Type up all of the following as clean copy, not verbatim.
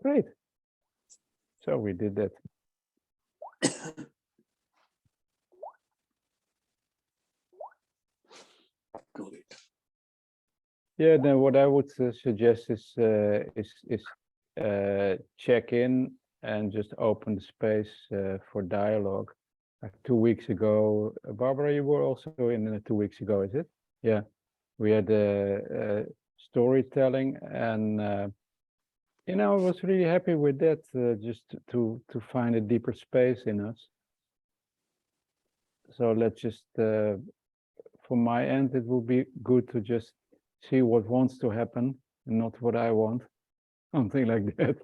Great. So we did that. Got it. Yeah, then what I would suggest is check in and just open the space for dialogue. Like 2 weeks ago, Barbara, you were also in 2 weeks ago, is it? Yeah, we had storytelling, and you know, I was really happy with that. Just to find a deeper space in us. So let's just, from my end, it will be good to just see what wants to happen and not what I want, something like that.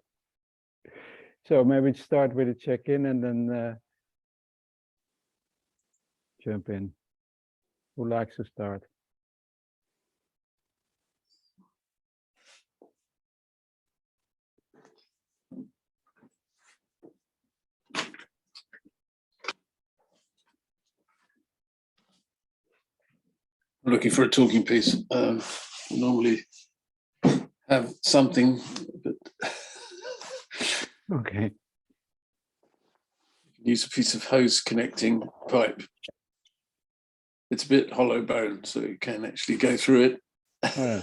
So maybe start with a check-in and then jump in. Who likes to start? I'm looking for a talking piece. Normally have something, but Okay. use a piece of hose connecting pipe. It's a bit hollow bone, so you can actually go through it. Oh,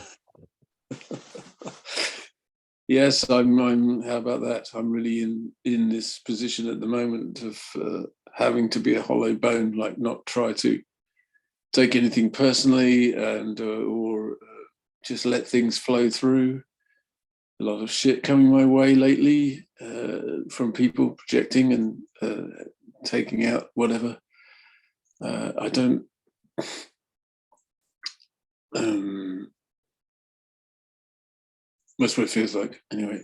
Yes, I'm. How about that? I'm really in this position at the moment of having to be a hollow bone, like not try to take anything personally and or just let things flow through. A lot of shit coming my way lately from people projecting and taking out whatever. I don't. That's what it feels like, anyway.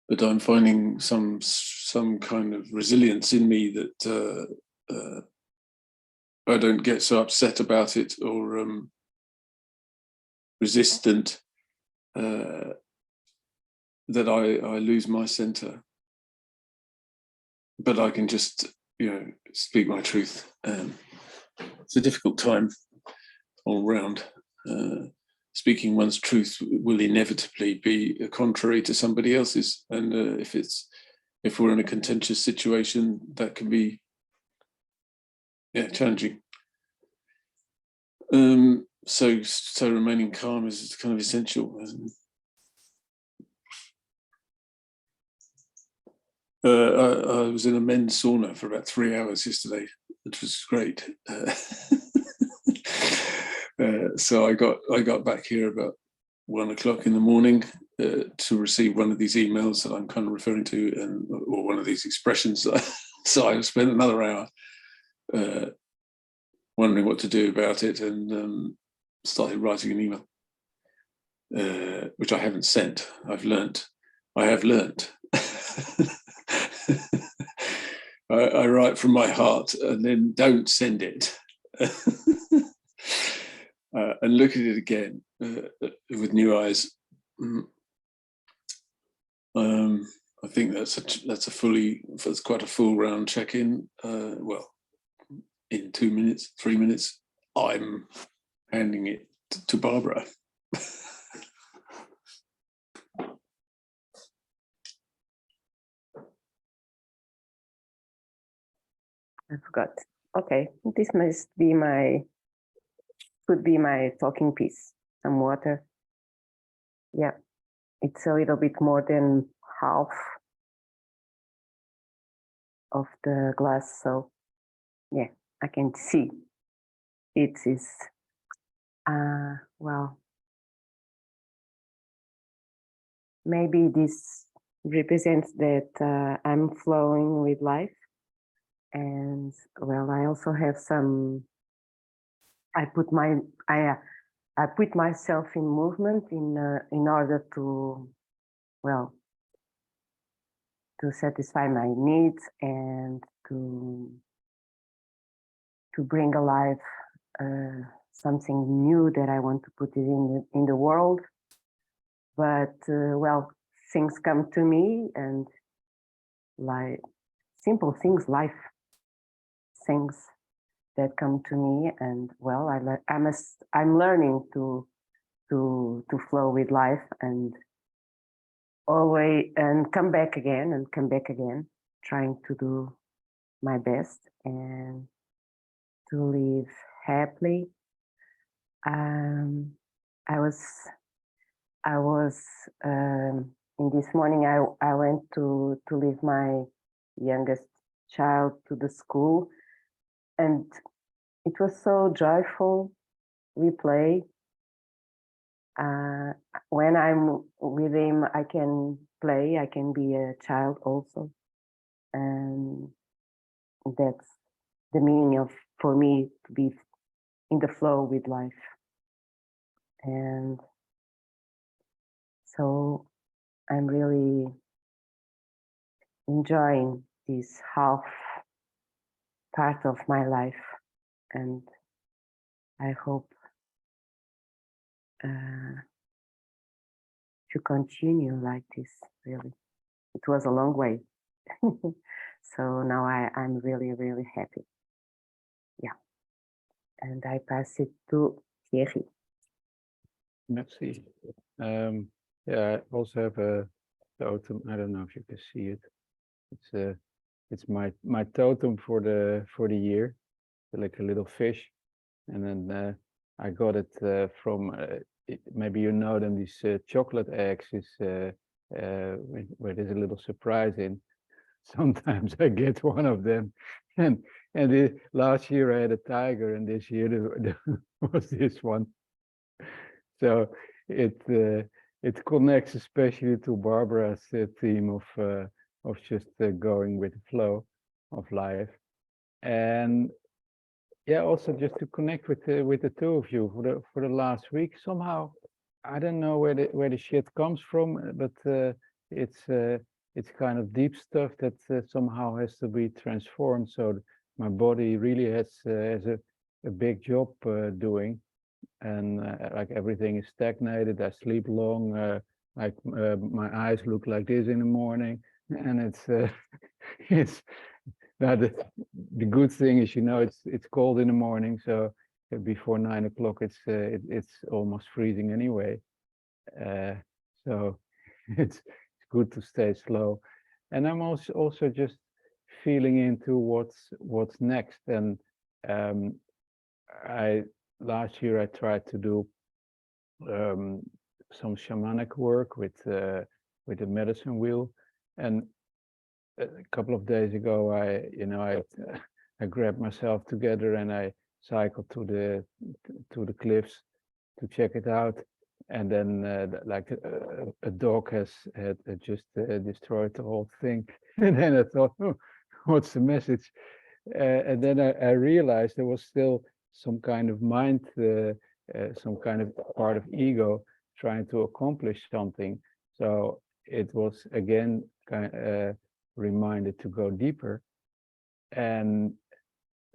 But I'm finding some kind of resilience in me that I don't get so upset about it or resistant that I lose my center. But I can just, speak my truth. It's a difficult time all round. Speaking one's truth will inevitably be contrary to somebody else's, and if we're in a contentious situation, that can be challenging. So remaining calm is kind of essential. I was in a men's sauna for about 3 hours yesterday, which was great. So I got back here about 1 o'clock in the morning to receive one of these emails that I'm kind of referring to, or one of these expressions. So I spent another hour wondering what to do about it, and started writing an email, which I haven't sent. I have learnt. I write from my heart and then don't send it. And look at it again with new eyes. I think that's quite a full round check-in. Well, in 2 minutes, 3 minutes, I'm handing it to Barbara. I forgot. Okay, this could be my talking piece. Some water. Yeah, it's a little bit more than half of the glass, so yeah, I can see it is, well, maybe this represents that I'm flowing with life. And well, I also have I put myself in movement in order to, well, to satisfy my needs and to bring alive something new that I want to put it in the world. But well, things come to me, and like simple things, life things that come to me, and well, I'm learning to to flow with life and always and come back again, trying to do my best and to live happily. I was in this morning. I went to leave my youngest child to the school, and it was so joyful. We play. When I'm with him, I can play. I can be a child also, and that's the meaning of for me to be in the flow with life. And so I'm really enjoying this half part of my life, and I hope to continue like this. Really, it was a long way. So now I'm really, really happy. Yeah. And I pass it to Thierry. Merci. Yeah, I also have a totem. I don't know if you can see it. It's my totem for the year, like a little fish, and then I got it from maybe you know them, these chocolate eggs is where there's a little surprise in. Sometimes I get one of them, and last year I had a tiger, and this year there was this one. So it connects especially to Barbara's theme of just going with the flow of life, and yeah, also just to connect with the two of you for the last week. Somehow, I don't know where the shit comes from, but it's kind of deep stuff that somehow has to be transformed. So my body really has a big job doing, and like everything is stagnated. I sleep long. Like my eyes look like this in the morning, and it's now the good thing is, you know, it's cold in the morning, so before 9 o'clock it's almost freezing anyway. So it's good to stay slow, and I'm also just feeling into what's next. And last year I tried to do some shamanic work with the medicine wheel, and a couple of days ago I grabbed myself together and I cycled to the cliffs to check it out, and then like a dog had just destroyed the whole thing. And then I thought, oh, what's the message? And then I realized there was still some kind of mind, some kind of part of ego trying to accomplish something. So it was again reminded to go deeper. And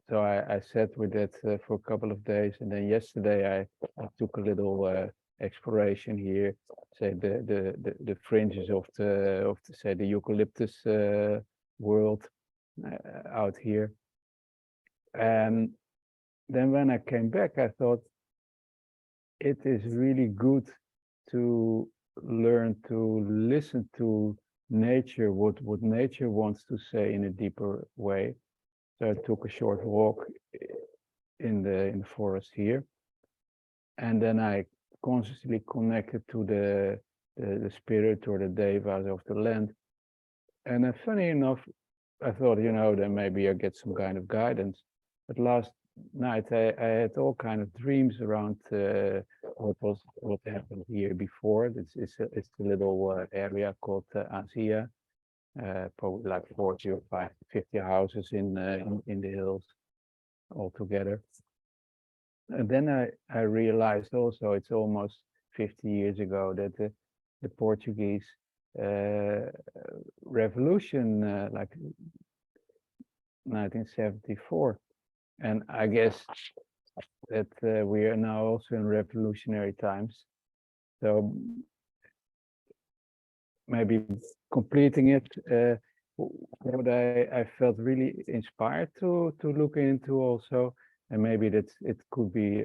so I sat with it for a couple of days, and then yesterday I took a little exploration here, say the fringes of the say the eucalyptus world out here. And then when I came back, I thought it is really good to learn to listen to nature, what nature wants to say in a deeper way. So I took a short walk in the forest here, and then I consciously connected to the spirit or the devas of the land. And funny enough, I thought, you know, then maybe I get some kind of guidance. But last night I had all kind of dreams around what happened here before. It's a little area called Aljezur, probably like 40 or 50 houses in the hills altogether. And then I realized also it's almost 50 years ago that the Portuguese revolution, like 1974, and I guess that we are now also in revolutionary times. So maybe completing it, what I felt really inspired to look into also and maybe it could be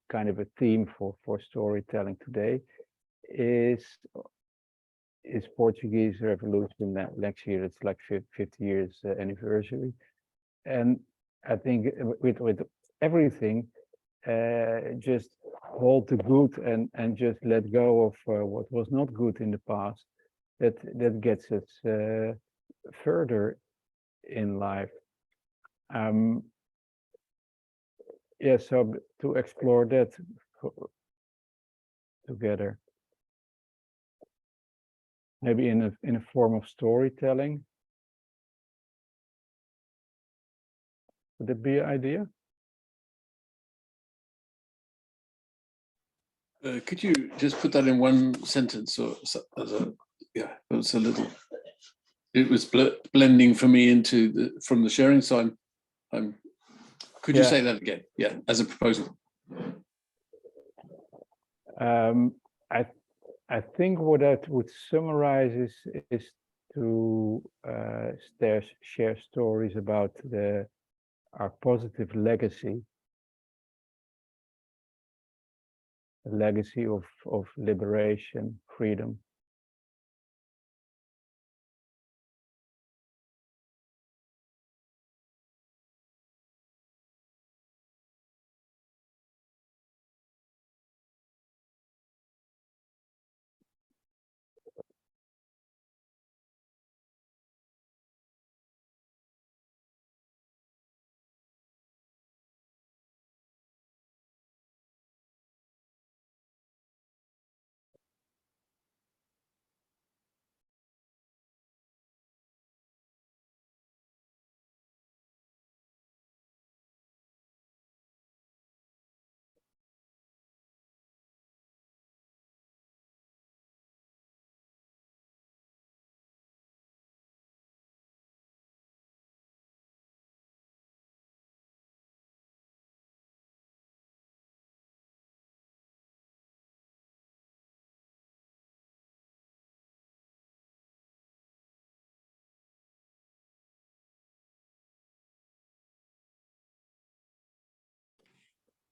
kind of a theme for storytelling today, is Portuguese Revolution. Next year it's like 50 years anniversary, and I think with everything, just hold the good and just let go of what was not good in the past. That gets us further in life. Yeah, so to explore that together, maybe in a form of storytelling. Would that be an idea? Could you just put that in one sentence, or as a, yeah, it was a little. It was blending for me into from the sharing. So could you say that again? Yeah, as a proposal. I think what I would summarize is to share stories about our positive legacy, a legacy of liberation, freedom.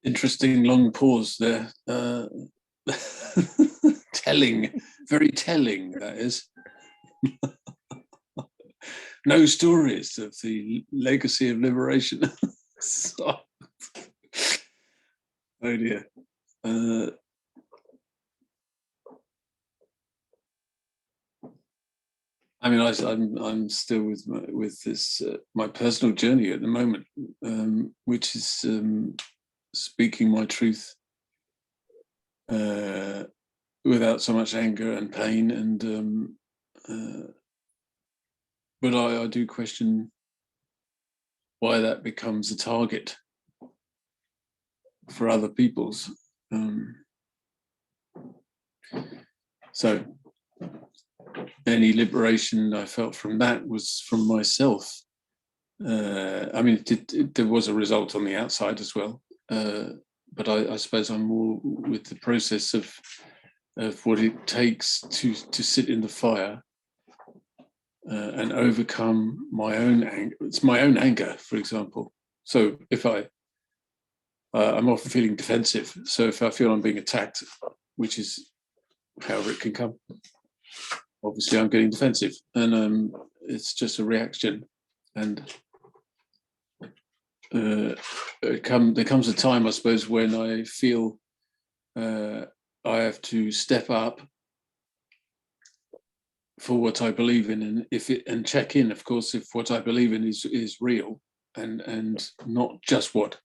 Interesting long pause there. Telling, very telling, that is. No stories of the legacy of liberation. So, oh dear. I mean, I'm still with this my personal journey at the moment, which is speaking my truth without so much anger and pain, and but I do question why that becomes a target for other people's. So any liberation I felt from that was from myself. I mean, there was a result on the outside as well, but I suppose I'm more with the process of what it takes to sit in the fire and overcome my own anger. It's my own anger, for example. So if I'm often feeling defensive. So if I feel I'm being attacked, which is however it can come, obviously I'm getting defensive, and it's just a reaction. And there comes a time, I suppose, when I feel I have to step up for what I believe in, and check in, of course, if what I believe in is real, and not just what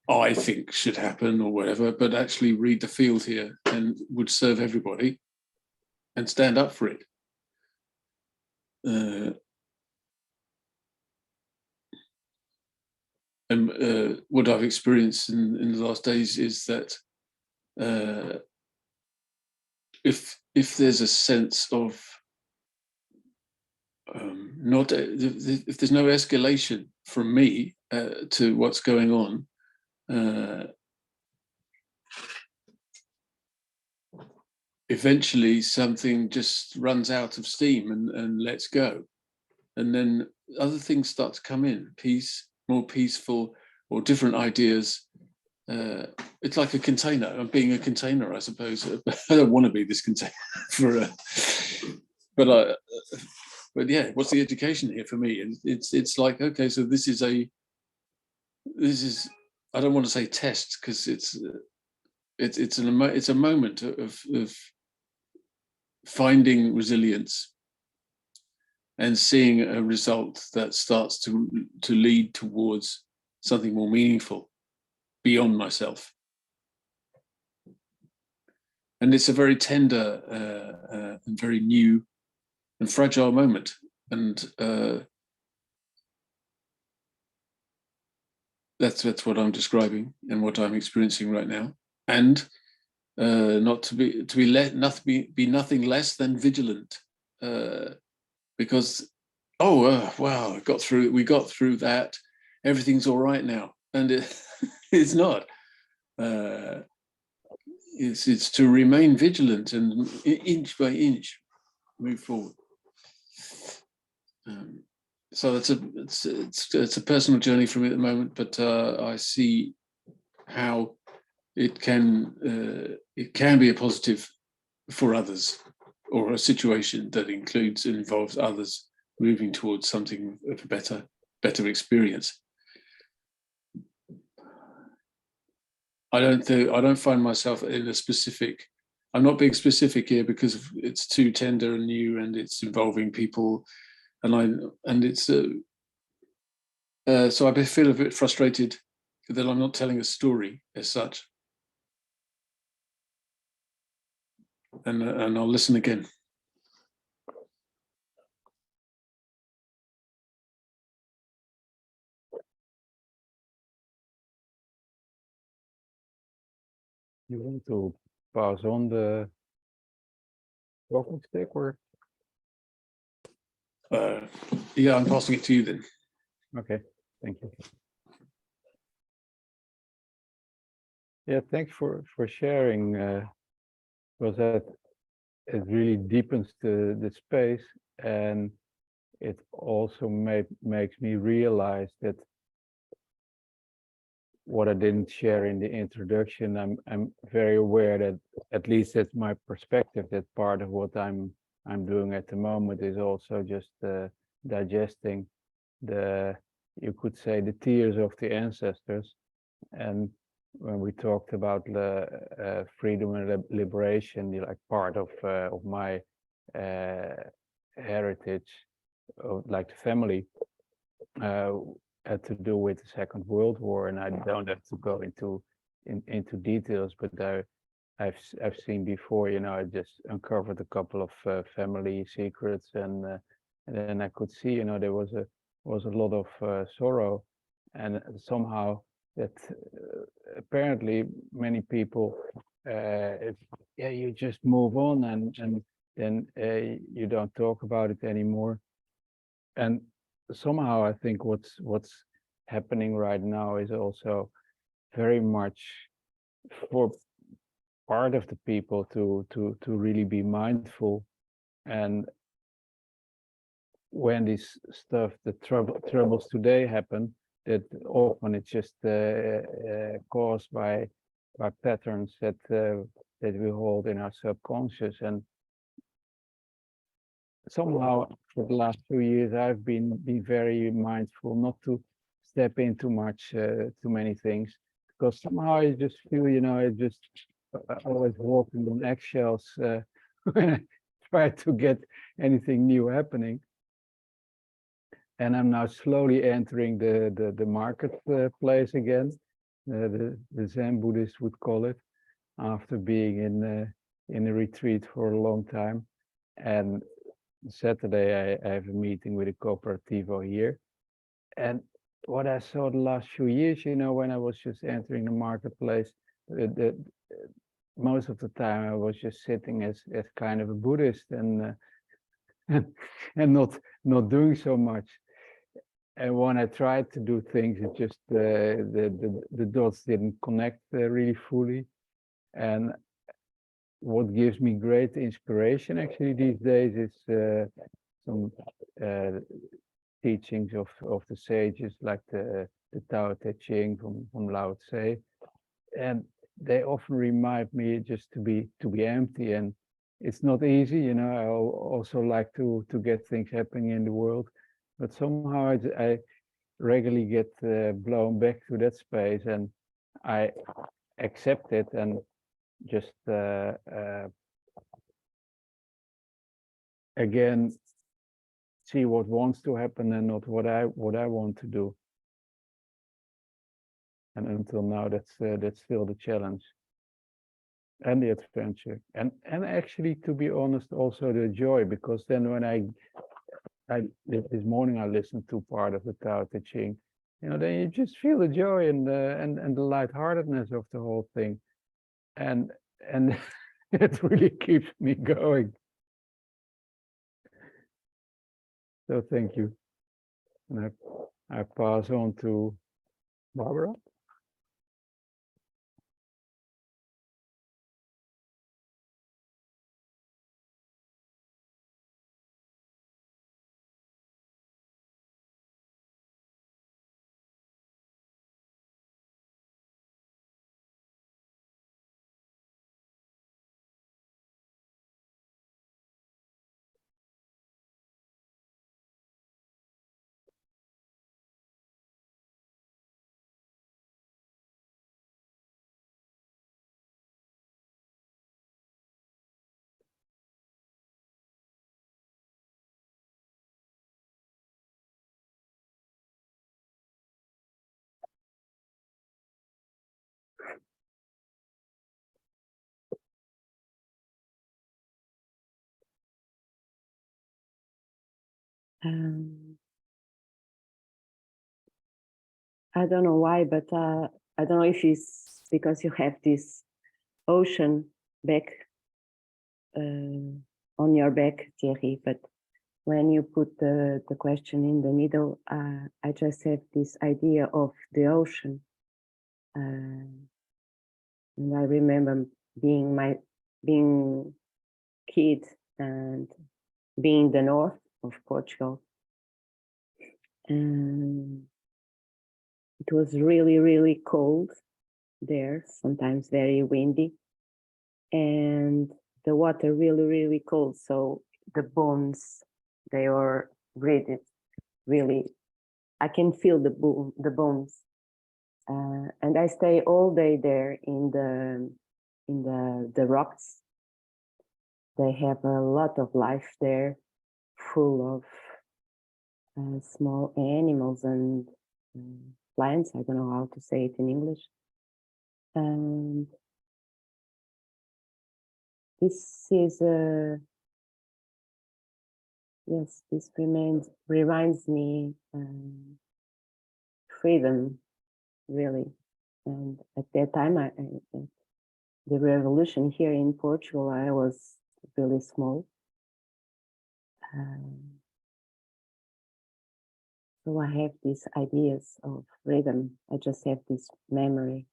I think should happen or whatever, but actually read the field here and would serve everybody and stand up for it. And what I've experienced in the last days is that if there's a sense of if there's no escalation from me to what's going on, eventually something just runs out of steam and lets go, and then other things start to come in, peace, more peaceful, or different ideas. It's like a container. I'm being a container, I suppose. I don't want to be this container but yeah, what's the education here for me? And it's like, okay, so this is I don't want to say test, because it's a moment of finding resilience and seeing a result that starts to lead towards something more meaningful beyond myself. And it's a very tender and very new and fragile moment. And that's what I'm describing and what I'm experiencing right now. And not to be nothing less than vigilant, because wow, we got through that, everything's all right now, and it's not. It's to remain vigilant and inch by inch move forward. So it's a personal journey for me at the moment, but I see how it can be a positive for others, or a situation that includes and involves others moving towards something of a better experience. I don't find myself in a specific. I'm not being specific here because it's too tender and new, and it's involving people, and it's so I feel a bit frustrated that I'm not telling a story as such. And I'll listen again. You want to pass on the walking stick, or? Yeah, I'm passing it to you then. Okay, thank you. Yeah, thanks for sharing, because that it really deepens the space, and it also makes me realize that what I didn't share in the introduction, I'm very aware that, at least that's my perspective, that part of what I'm doing at the moment is also just digesting you could say, the tears of the ancestors. And when we talked about the freedom and liberation, like part of my heritage, like the family, had to do with the Second World War, and I don't have to go into details, but I've seen before, I just uncovered a couple of family secrets, and then I could see, there was a lot of sorrow, and somehow that apparently many people, you just move on, and then you don't talk about it anymore. And somehow I think what's happening right now is also very much for part of the people to really be mindful. And when this stuff, the troubles today happen, that often it's just caused by patterns that we hold in our subconscious. And somehow for the last 2 years I've been very mindful not to step in too much, too many things, because somehow I just feel, I just always walking on eggshells when I try to get anything new happening. And I'm now slowly entering the marketplace again, the Zen Buddhists would call it, after being in a retreat for a long time. And Saturday I have a meeting with a cooperativo here. And what I saw the last few years, when I was just entering the marketplace, most of the time I was just sitting as kind of a Buddhist and not doing so much. And when I tried to do things, it just the dots didn't connect really fully. And what gives me great inspiration actually these days is some teachings of the sages, like the the Tao Te Ching from Lao Tse, and they often remind me just to be empty, and it's not easy, you know. I also like to get things happening in the world, but somehow I regularly get blown back to that space, and I accept it and just again see what wants to happen and not what I want to do. And until now, that's still the challenge and the adventure, and actually, to be honest, also the joy, because then when I this morning I listened to part of the Tao Te Ching, you know, then you just feel the joy and the lightheartedness of the whole thing, and it really keeps me going. So thank you, and I pass on to Barbara. I don't know why, but I don't know if it's because you have this ocean back on your back, Thierry, but when you put the question in the middle, I just have this idea of the ocean. And I remember being kid and being the north of Portugal. And it was really, really cold there, sometimes very windy, and the water really, really cold. So the bones, they were really, I can feel the bones. And I stay all day there in the rocks. They have a lot of life there, full of small animals and plants. I don't know how to say it in English. And this is yes, this reminds me freedom, really. And at that time, the revolution here in Portugal, I was really small. So I have these ideas of freedom. I just have this memory.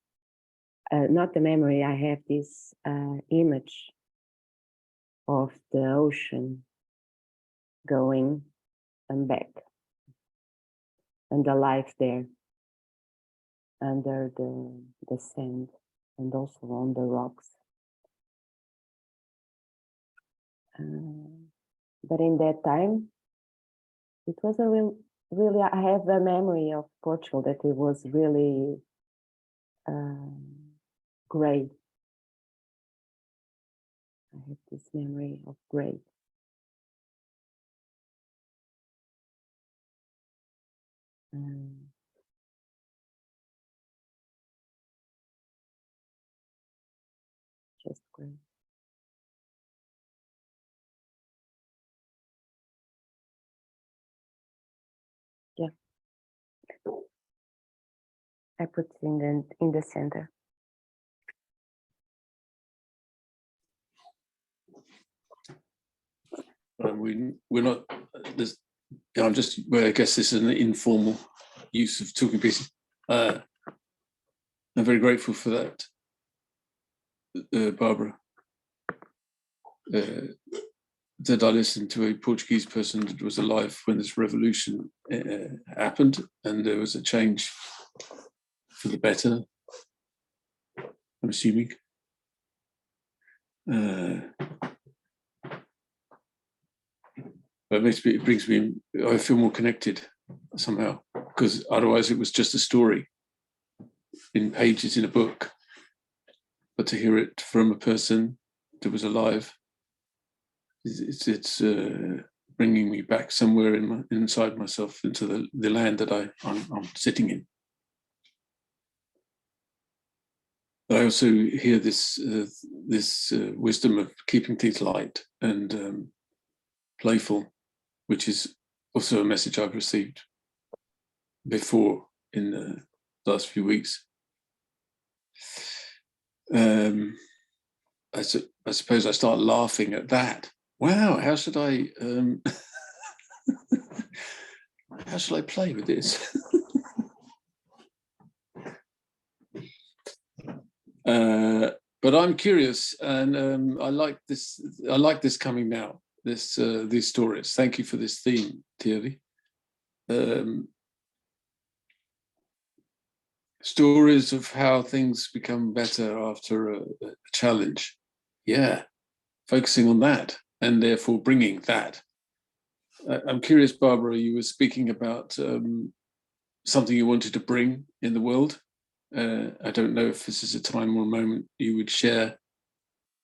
Not the memory, I have this image of the ocean going and back, and the life there under the sand and also on the rocks. But in that time, it was a really, I have a memory of Portugal that it was really gray. I have this memory of gray. Just gray. Yeah. I put it in the center. We're not. There's, I'm just. Well, I guess this is an informal use of talking pieces. I'm very grateful for that, Barbara. That I listened to a Portuguese person that was alive when this revolution happened, and there was a change for the better, I'm assuming. But it brings me, I feel more connected somehow, because otherwise it was just a story in pages in a book. But to hear it from a person that was alive, it's bringing me back somewhere inside myself, into the land that I'm sitting in. I also hear this wisdom of keeping things light and playful, which is also a message I've received before in the last few weeks. I suppose I start laughing at that. Wow, how should I how should I play with this? But I'm curious, and I like this. I like this coming now. These stories. Thank you for this theme, Thierry. Stories of how things become better after a challenge. Yeah, focusing on that, and therefore bringing that. I'm curious, Barbara. You were speaking about something you wanted to bring in the world. I don't know if this is a time or a moment you would share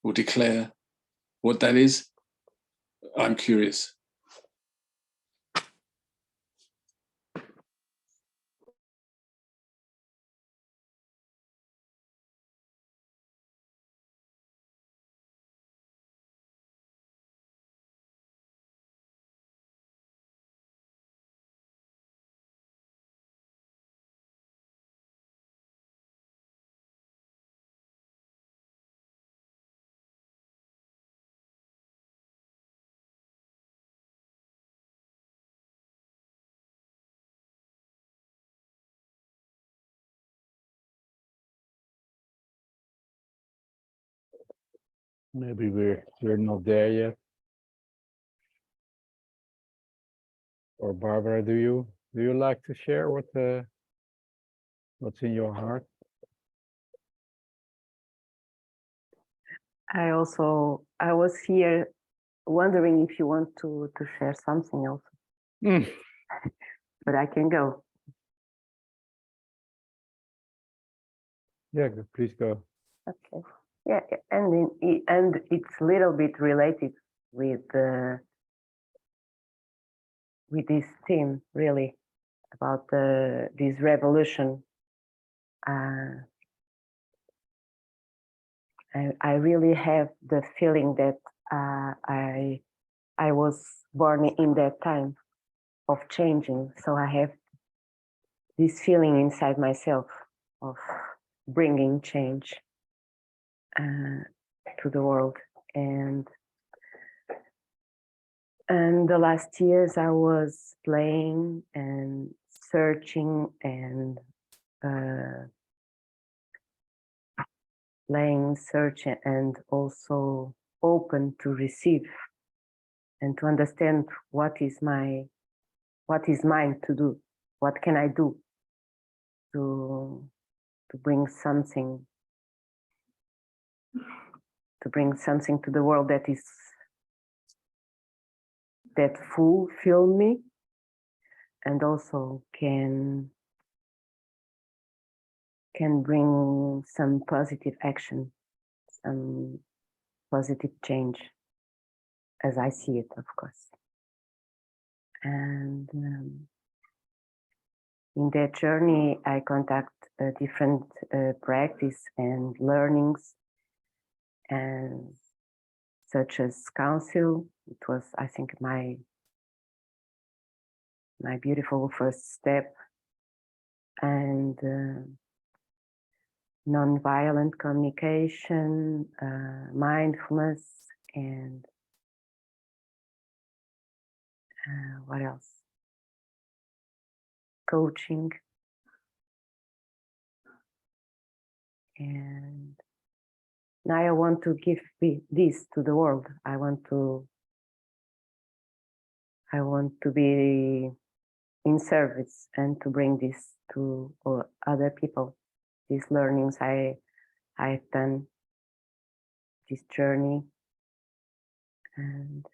or declare what that is. I'm curious. Maybe we're not there yet. Or Barbara, do you like to share what's in your heart? I was here wondering if you want to share something else. But I can go. Yeah, please go. Okay. Yeah, and it's a little bit related with this theme, really, about this revolution. I really have the feeling that I was born in that time of changing, so I have this feeling inside myself of bringing change to the world. And the last years I was playing and searching and playing, searching, and also open to receive and to understand what is mine to do. What can I do to bring something to the world that fulfill me, and also can bring some positive action, some positive change, as I see it, of course. And in that journey, I contact different practice and learnings, and such as council. It was, I think, my beautiful first step, and non-violent communication, mindfulness, and what else? Coaching. And now I want to give this to the world. I want to be in service and to bring this to other people these learnings I've done, this journey, and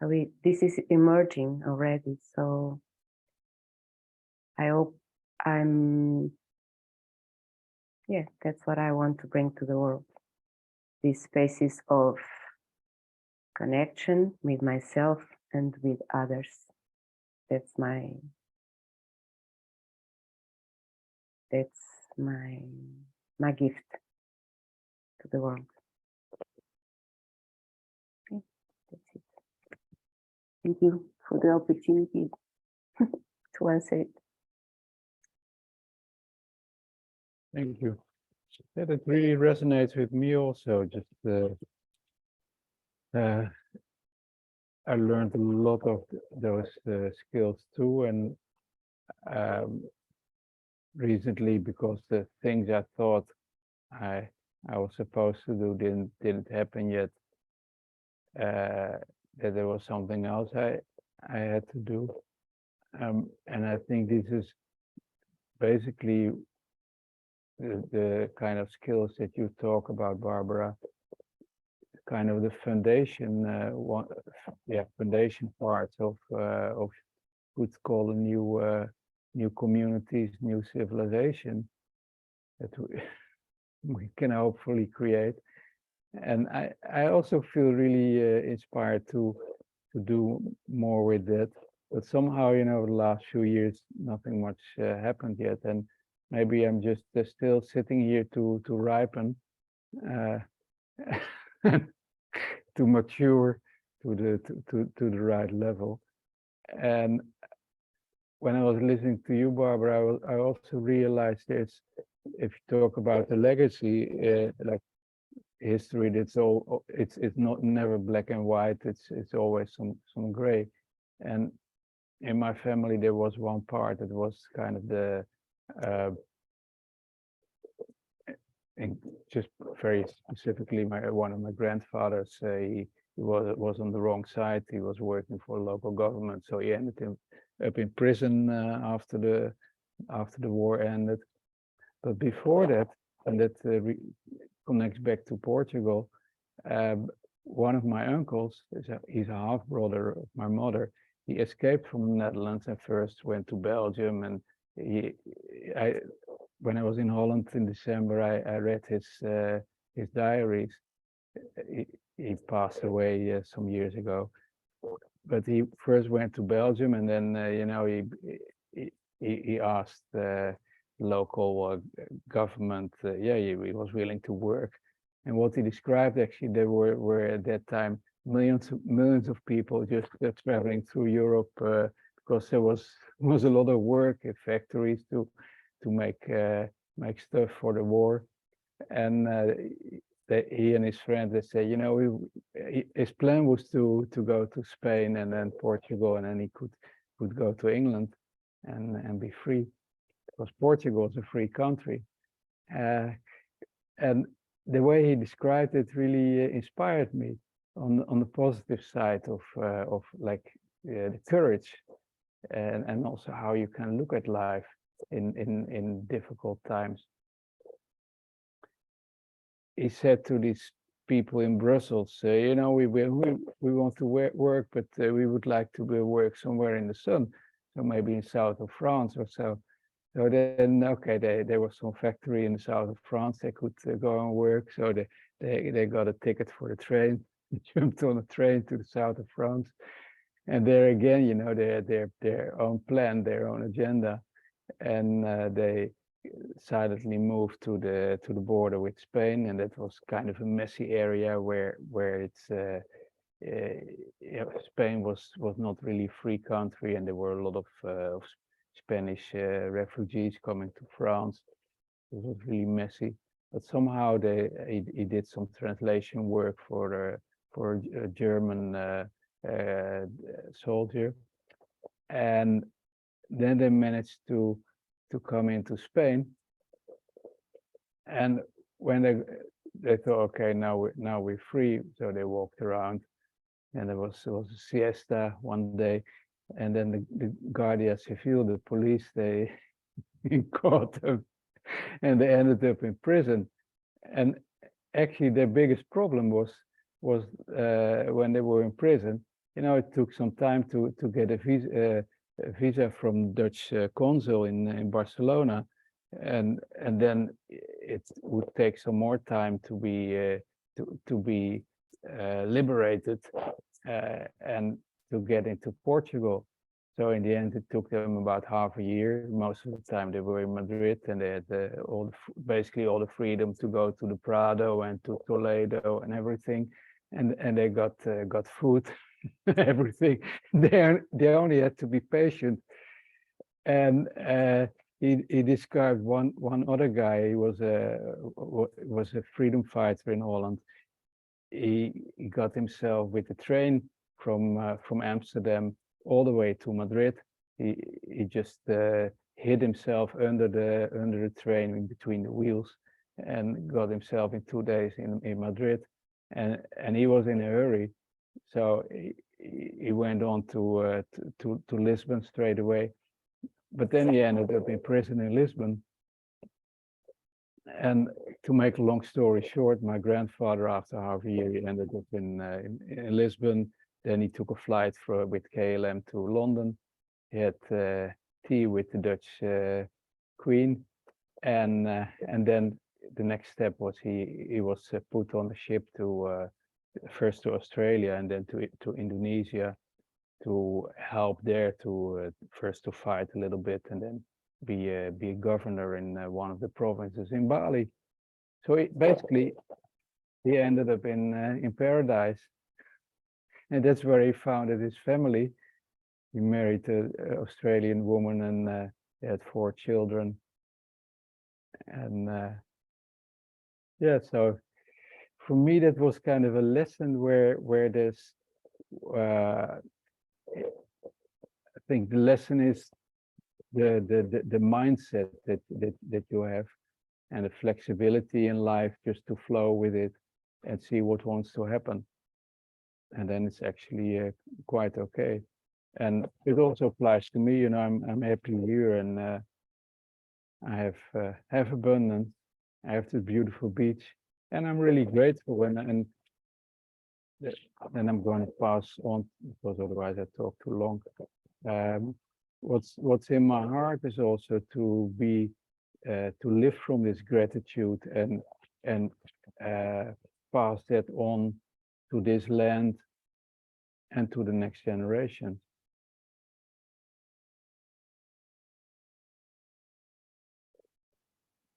so this is emerging already. So I hope that's what I want to bring to the world. These spaces of connection with myself and with others. That's my gift to the world. Okay, that's it. Thank you for the opportunity to answer it. Thank you. Yeah, that really resonates with me also. Just I learned a lot of those skills too, and recently, because the things I thought I was supposed to do didn't happen yet, that there was something else I had to do, and I think this is basically the kind of skills that you talk about, Barbara. Kind of the foundation, foundation parts of what's called a new communities, new civilization that we can hopefully create. And I also feel really inspired to do more with that. But somehow, the last few years, nothing much happened yet. And maybe I'm just still sitting here to ripen, to mature to the right level. And when I was listening to you, Barbara, I also realized if you talk about the legacy, like history, it's not never black and white. It's always some gray. And in my family, there was one part that was kind of the and just very specifically, one of my grandfathers, he was on the wrong side. He was working for local government, so he ended up in prison after the war ended. But before that, and that connects back to Portugal, one of my uncles, he's a half brother of my mother. He escaped from the Netherlands and first went to Belgium, and when I was in Holland in December, I read his diaries. He passed away some years ago, but he first went to Belgium, and then he asked the local government, he was willing to work. And what he described, actually, there were at that time millions of people just traveling through Europe because there was a lot of work in factories to make stuff for the war. And he and his friend, they say, his plan was to go to Spain and then Portugal, and then he could go to England and be free, because Portugal is a free country. And the way he described it really inspired me on the positive side of the courage and also how you can look at life in difficult times. He said to these people in Brussels, we want to work, but we would like to work somewhere in the sun, so maybe in south of France or so. So then, okay, there was some factory in the south of France. They could go and work. So they got a ticket for the train, jumped on a train to the south of France, and there again, they had their own plan, their own agenda, and they silently moved to the border with Spain, and that was kind of a messy area where it's Spain was not really a free country, and there were a lot of Spanish refugees coming to France. It was really messy, but somehow he did some translation work for a German soldier, and then they managed to come into Spain. And when they thought, okay, now we're free, so they walked around, and there was a siesta one day, and then the Guardia Civil, the police, they caught them and they ended up in prison. And actually, their biggest problem was when they were in prison. You know, it took some time to get a visa from Dutch consul in Barcelona, and then it would take some more time to be liberated and to get into Portugal. So in the end, it took them about half a year. Most of the time, they were in Madrid, and they had basically all the freedom to go to the Prado and to Toledo and everything, and they got food, everything. They only had to be patient. And he described one other guy. He was a freedom fighter in Holland. He got himself with the train from Amsterdam all the way to Madrid. He just hid himself under the train in between the wheels, and got himself in 2 days in Madrid. And he was in a hurry, so he went on to Lisbon straight away. But then he ended up in prison in Lisbon. And to make a long story short, my grandfather, after half a year, he ended up in Lisbon. Then he took a flight with KLM to London. He had tea with the Dutch Queen, and then the next step was he was put on the ship to first to Australia and then to Indonesia, to help there to first to fight a little bit and then be a governor in one of the provinces in Bali. So basically, he ended up in paradise, and that's where he founded his family. He married an Australian woman, and they had 4 children. And yeah, so for me, that was kind of a lesson where there's I think the lesson is the mindset that you have, and the flexibility in life, just to flow with it and see what wants to happen, and then it's actually quite okay. And it also applies to me. You know, I'm happy here, and I have abundance. I have this beautiful beach, and I'm really grateful. And then I'm going to pass on, because otherwise I talk too long. What's in my heart is also to be to live from this gratitude and pass that on to this land and to the next generation.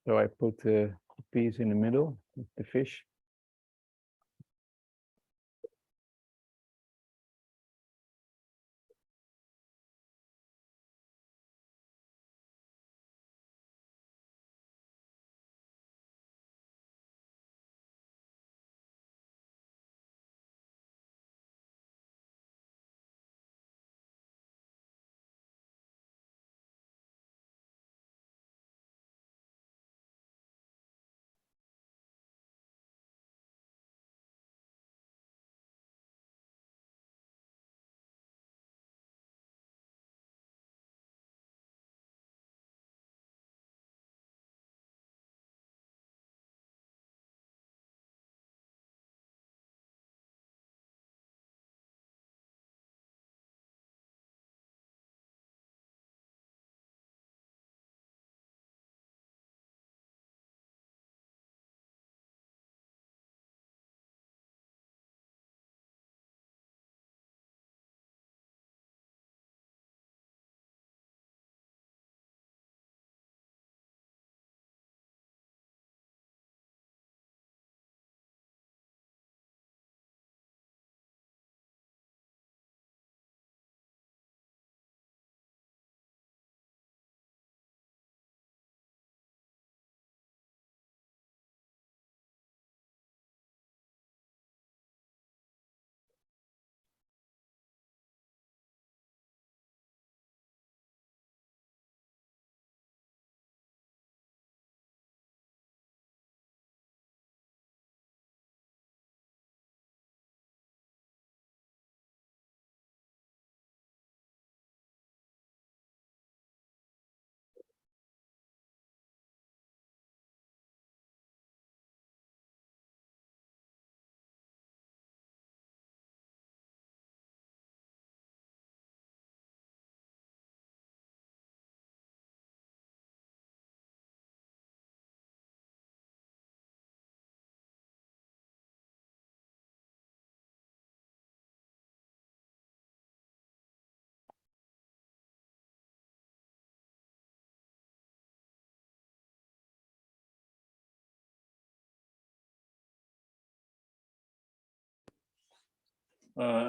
So I put the piece in the middle, the fish.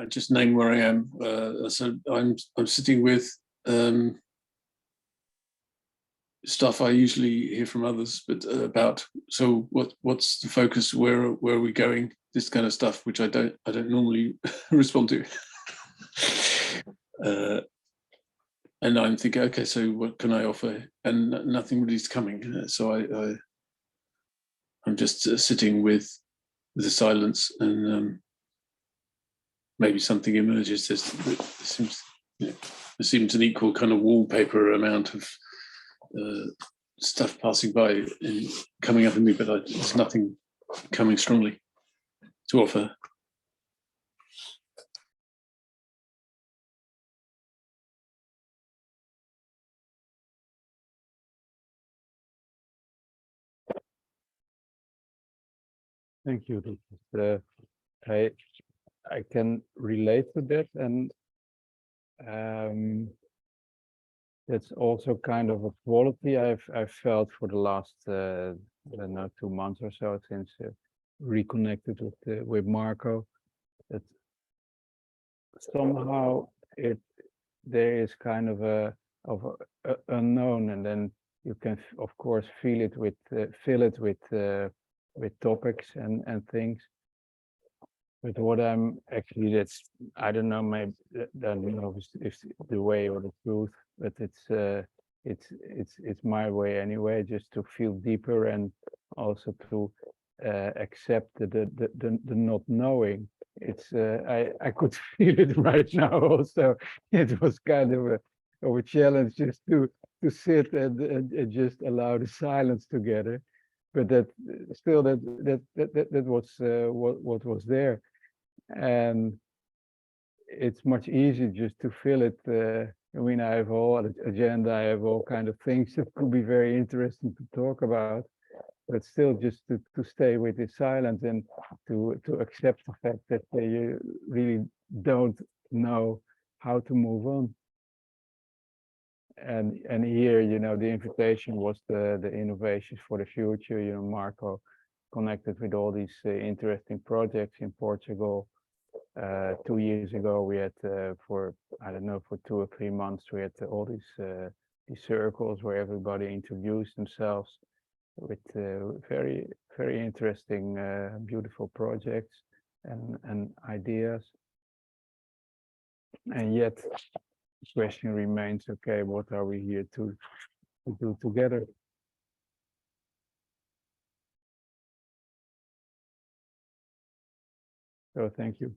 just name where I am. So I'm sitting with stuff I usually hear from others, but about, so what's the focus? Where are we going? This kind of stuff, which I don't normally respond to. And I'm thinking, okay, so what can I offer? And nothing really is coming. So I'm just sitting with the silence, and maybe something emerges. There seems an equal kind of wallpaper amount of stuff passing by and coming up in me, but there's nothing coming strongly to offer. Thank you. I can relate to that, and that's also kind of a quality I've felt for the last I don't know, 2 months or so, since reconnected with Marco. That somehow there is kind of a unknown, and then you can of course fill it with topics and things. But what I'm actually, that's, I don't know, maybe I don't know if it's the way or the truth, but it's my way anyway, just to feel deeper, and also to accept the not knowing. It's I could feel it right now also. It was kind of a challenge just to sit and just allow the silence together. But that still that was what was there. And it's much easier just to fill it. I mean, I have a whole agenda, I have all kind of things that could be very interesting to talk about, but still just to stay with the silence, and to accept the fact that you really don't know how to move on. And here, you know, the invitation was the innovations for the future. You know, Marco connected with all these interesting projects in Portugal. 2 years ago, we had for, I don't know, for 2 or 3 months, we had all these circles where everybody introduced themselves with very interesting, beautiful projects and ideas. And yet, the question remains: okay, what are we here to do together? So thank you.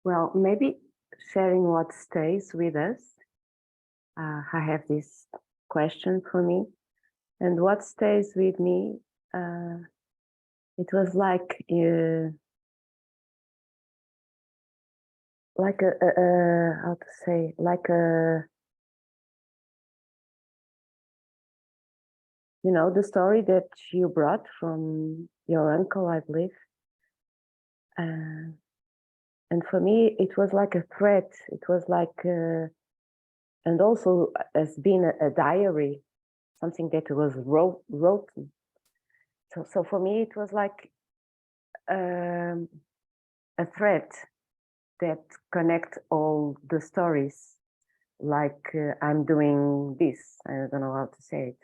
Well, maybe sharing what stays with us. I have this question for me, and what stays with me, it was like a how to say, like a, you know, the story that you brought from your uncle, I believe. And for me, it was like a thread. It was like, and also as being a diary, something that was wrote. So for me, it was like a thread that connect all the stories. Like I'm doing this. I don't know how to say it.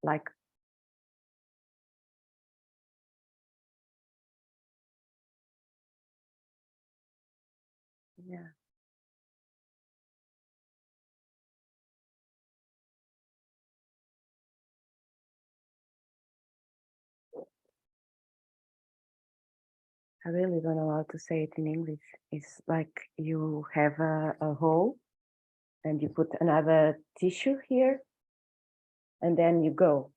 Like. Yeah. I really don't know how to say it in English. It's like you have a hole, and you put another tissue here, and then you go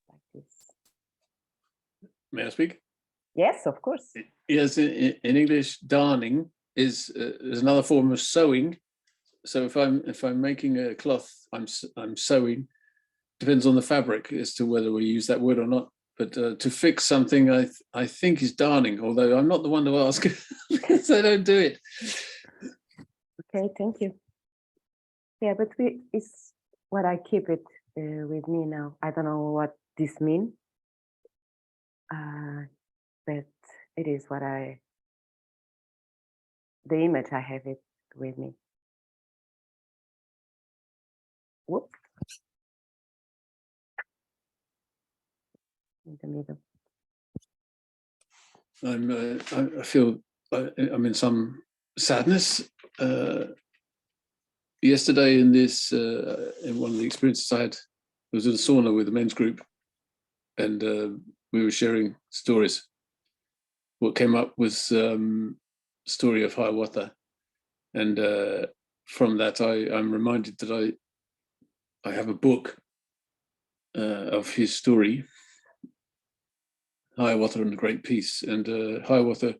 like this. May I speak? Yes, of course. Yes, in English, darning is another form of sewing. So if I'm making a cloth, I'm sewing. Depends on the fabric as to whether we use that word or not. But to fix something, I think is darning. Although I'm not the one to ask because I don't do it. Okay, thank you. Yeah, but it's what I keep it with me now. I don't know what this means, but it is what the image I have it with me. Whoop. In the middle. I feel I'm in some sadness. Yesterday, in one of the experiences I had, I was in a sauna with a men's group, and we were sharing stories. What came up was story of Hiawatha, and from that I'm reminded that I have a book of his story, Hiawatha and the Great Peace. And Hiawatha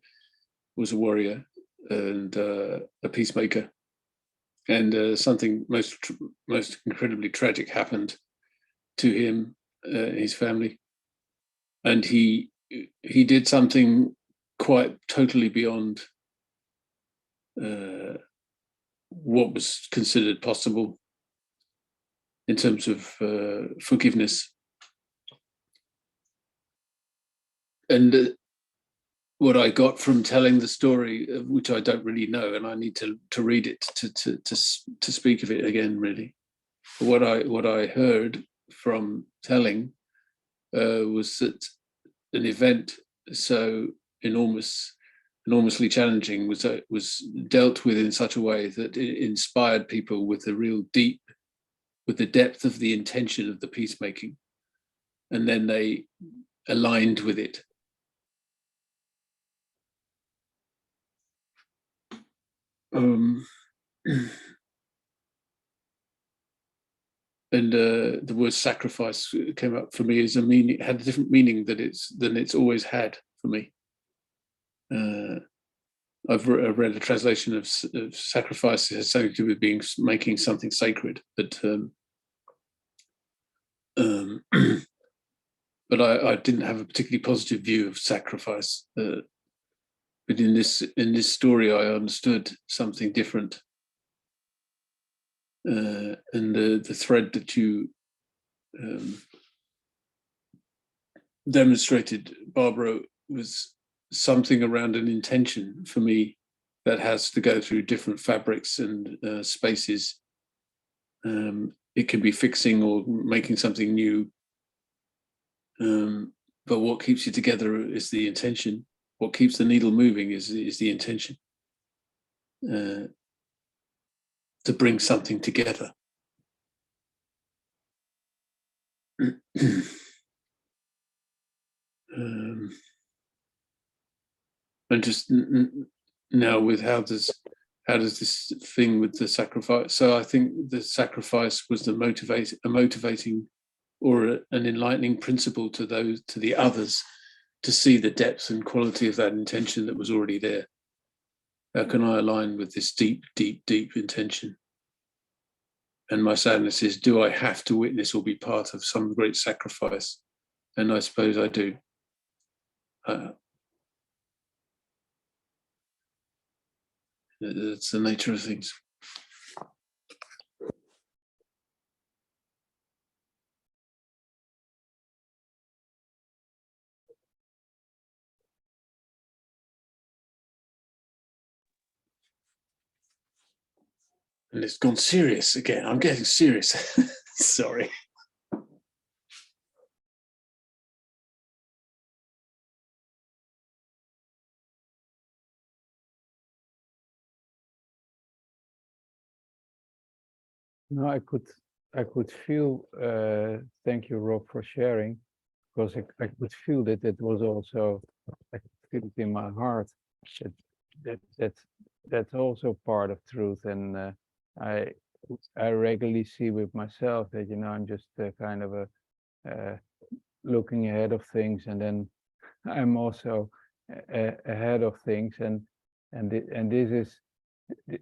was a warrior and a peacemaker, and something most incredibly tragic happened to him, his family, and he did something quite totally beyond what was considered possible in terms of forgiveness. And what I got from telling the story, which I don't really know, and I need to read it to speak of it again, really. What I heard from telling was that an event so enormously challenging was dealt with in such a way that it inspired people with the depth of the intention of the peacemaking, and then they aligned with it. And the word sacrifice came up for me as had a different meaning than it's always had for me. I've read a translation of sacrifice as something to do with making something sacred, but but I didn't have a particularly positive view of sacrifice. But in this story, I understood something different, and the thread that you demonstrated, Barbara, was something around an intention for me that has to go through different fabrics and spaces. It can be fixing or making something new, but what keeps you together is the intention. What keeps the needle moving is the intention to bring something together. And just now with how does this thing with the sacrifice? So I think the sacrifice was a motivating or an enlightening principle to the others, to see the depth and quality of that intention that was already there. How can I align with this deep, deep, deep intention? And my sadness is, do I have to witness or be part of some great sacrifice? And I suppose I do. It's the nature of things. And it's gone serious again. I'm getting serious. Sorry. No, I could feel, thank you, Rob, for sharing, because I could feel that it was also, I could feel it in my heart, that that's also part of truth. And I I regularly see with myself that, you know, I'm just kind of a looking ahead of things, and then I'm also ahead of things, and this is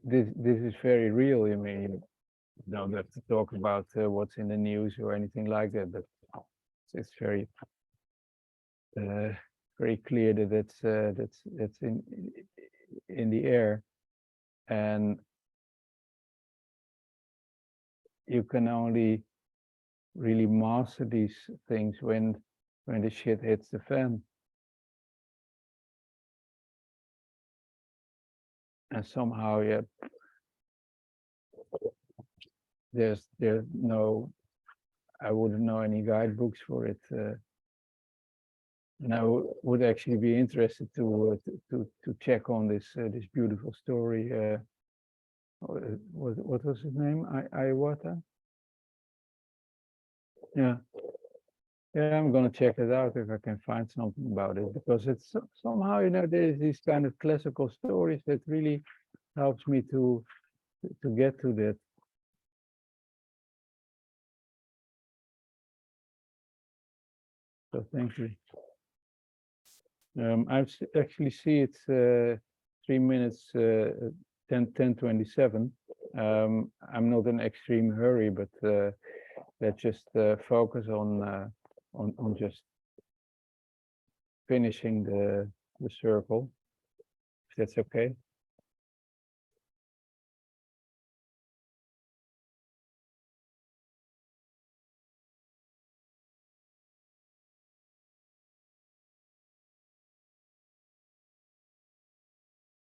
this is very real. I mean, you don't have to talk about what's in the news or anything like that, but it's very very clear that that's in the air, and you can only really master these things when the shit hits the fan. And somehow, yeah, there's no, I wouldn't know any guidebooks for it, and I would actually be interested to check on this this beautiful story. What was his name? Iwata. Yeah, yeah. I'm gonna check it out if I can find something about it, because it's somehow, you know, there's these kind of classical stories that really helps me to get to that. So thank you. I actually see it's 3 minutes 10:27. I'm not in extreme hurry, but let's just focus on just finishing the circle, if that's okay.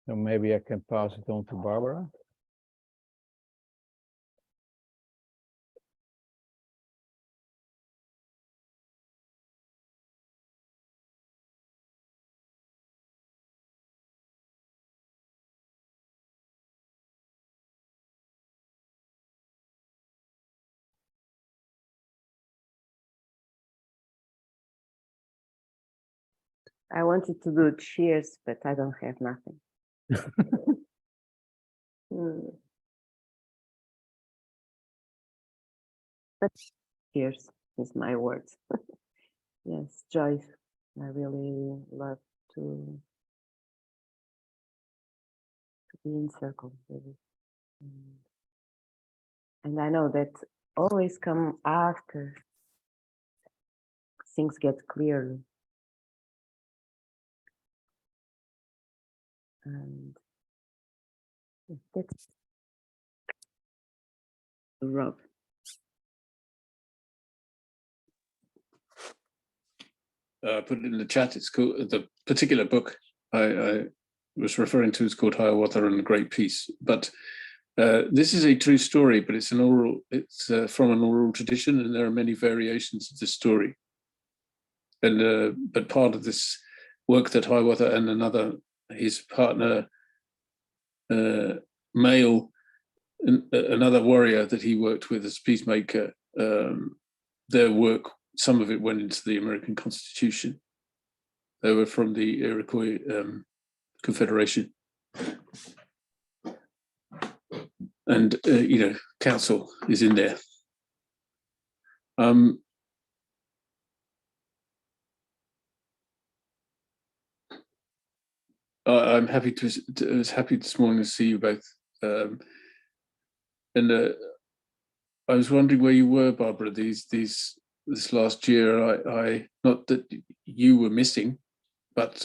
So maybe I can pass it on to Barbara. I wanted to do cheers, but I don't have nothing. But cheers is my word. Yes, joy. I really love to be in circles with it. And I know that always come after things get clear. And that's Rob. Put it in the chat. It's called, the particular book I was referring to is called Hiawatha and the Great Peace. But this is a true story, but it's an oral. It's from an oral tradition, and there are many variations of this story. And but part of this work that Hiawatha and his partner, male, another warrior that he worked with as peacemaker, their work, some of it went into the American Constitution. They were from the Iroquois Confederation. And, you know, council is in there. I'm happy I was happy this morning to see you both. And I was wondering where you were, Barbara, this last year. I not that you were missing, but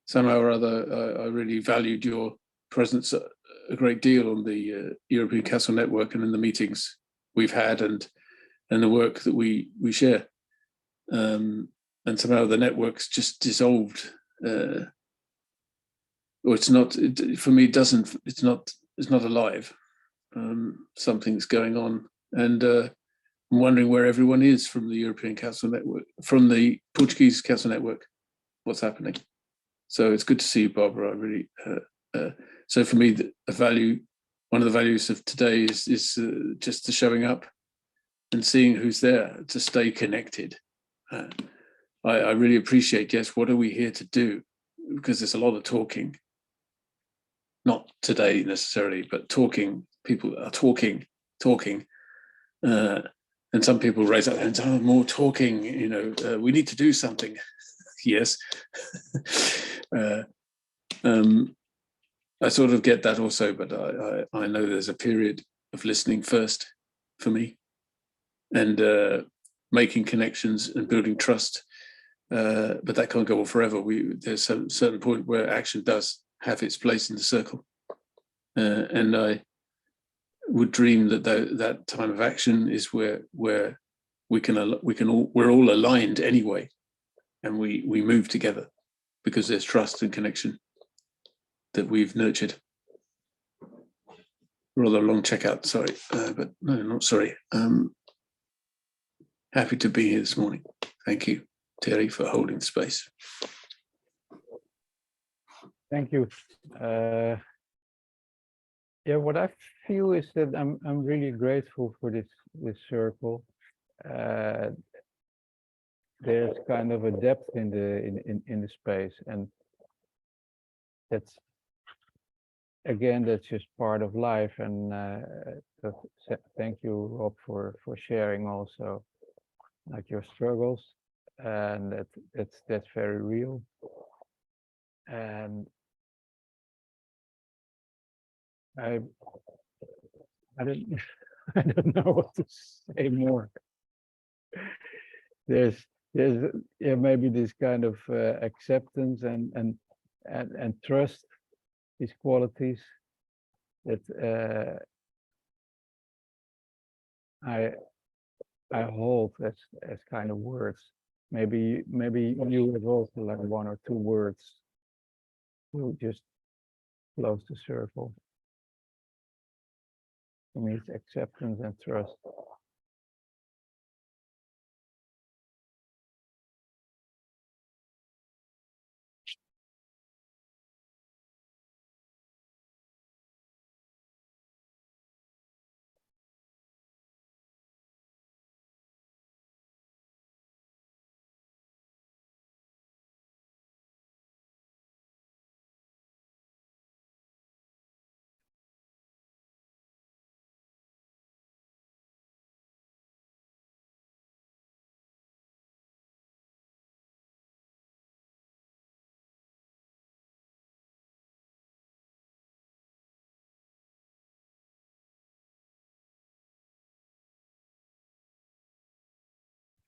somehow or other, I really valued your presence a great deal on the European Council Network and in the meetings we've had and the work that we share. And somehow the network's just dissolved. Or it's not, for me, it's not alive. Something's going on. And I'm wondering where everyone is from the European Council Network, from the Portuguese Council Network, what's happening. So it's good to see you, Barbara. I really, so for me, one of the values of today is just the showing up and seeing who's there, to stay connected. I really appreciate, yes, what are we here to do? Because there's a lot of talking, not today necessarily, but talking. People are talking, and some people raise up and say, "Oh, more talking. You know, we need to do something." Yes. I sort of get that also, but I know there's a period of listening first for me, and making connections and building trust. But that can't go on forever. There's a certain point where action does have its place in the circle, and I would dream that that time of action is where we're all aligned anyway, and we move together because there's trust and connection that we've nurtured. Rather long checkout, sorry, but no, not sorry. Happy to be here this morning. Thank you, Thierry, for holding the space. Thank you. Yeah, what I feel is that I'm really grateful for this circle. There's kind of a depth in the space, and that's just part of life. And thank you, Rob, for sharing also like your struggles, and that's very real. And I don't I don't know what to say more. There's yeah, maybe this kind of acceptance and trust, these qualities that I hold as kind of words. Maybe you have also like 1 or 2 words to just close the circle. For me, it's acceptance and trust.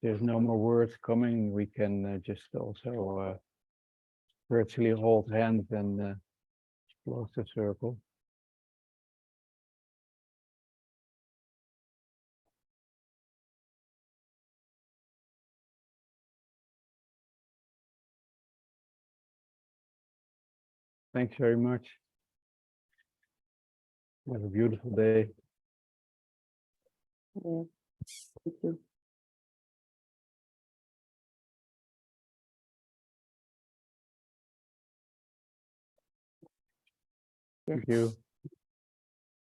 There's no more words coming. We can just also virtually hold hands and close the circle. Thanks very much. Have a beautiful day. Yeah. Thank you. Thank you.